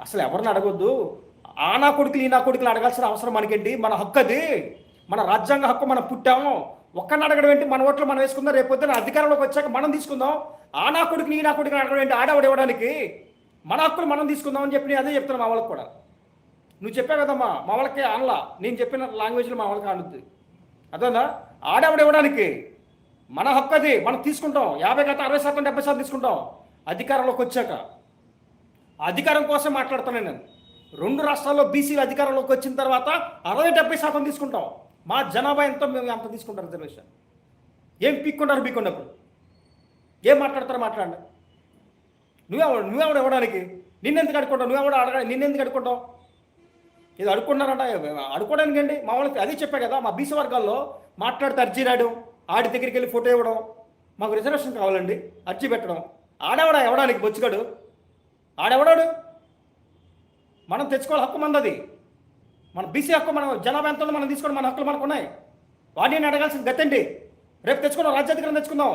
అసలు ఎవరిని అడగొద్దు. ఆ నా కొడుకులు ఈ నా కొడుకులు అడగాల్సిన అవసరం మనకేంటి? మన హక్కు అది. మన రాజ్యాంగ హక్కు. మనం పుట్టాము. ఒక్కరిని అడగడం ఏంటి? మన ఓట్లు మనం వేసుకుందాం. రేపు పొద్దున అధికారంలోకి వచ్చాక మనం తీసుకుందాం. ఆ నా కొడుకుని ఈ నా కొడుకుని అడగడం ఏంటి? ఆడవాడు ఇవ్వడానికి. మన హక్కులు మనం తీసుకుందాం అని చెప్పి నేను అదే చెప్తున్నాను మా వాళ్ళకి కూడా. నువ్వు చెప్పావు కదమ్మా, మా వాళ్ళకి ఆన్లా నేను చెప్పిన లాంగ్వేజ్లో మా వాళ్ళకి ఆనుద్ది. అదేనా? ఆడవాడు ఇవ్వడానికి మన హక్కు అది. మనం తీసుకుంటాం. 50% 60% 70% తీసుకుంటాం అధికారంలోకి వచ్చాక. అధికారం కోసం మాట్లాడుతున్నాను నేను. 2 రాష్ట్రాల్లో బీసీలు అధికారంలోకి వచ్చిన తర్వాత 60-70% తీసుకుంటాం. మా జనాభా ఎంతో మేము ఎంత తీసుకుంటారు రిజర్వేషన్. ఏం పీక్కుంటారు? పీక్కున్నప్పుడు ఏం మాట్లాడతారో మాట్లాడండి. నువ్వెవడు ఇవ్వడానికి? నిన్నెందుకు అడుక్కుంటావు? నువ్వెవడు అడగ నిన్నెందుకు అడుక్కుంటావు? ఇది అడుక్కున్నారంట. అడుక్కోవడానికి అండి మా వాళ్ళకి అదే చెప్పా కదా. మా బీసీ వర్గాల్లో మాట్లాడితే అర్జీ రాయడం, ఆడి దగ్గరికి వెళ్ళి ఫోటో ఇవ్వడం, మాకు రిజర్వేషన్ కావాలండి అర్జీ పెట్టడం. ఆడేవాడా ఇవ్వడానికి? బొచ్చుగాడు ఆడెవడాడు? మనం తెచ్చుకోవాలి. హక్కు మనది. మన బీసీ హక్కు. మనం జనాభా ఎంత మనం తీసుకోవడం. మన హక్కులు మనకు ఉన్నాయి. వాటిని అడగాల్సిన గతండి. రేపు తెచ్చుకుందాం. రాజ్యాధికారం తెచ్చుకుందాం.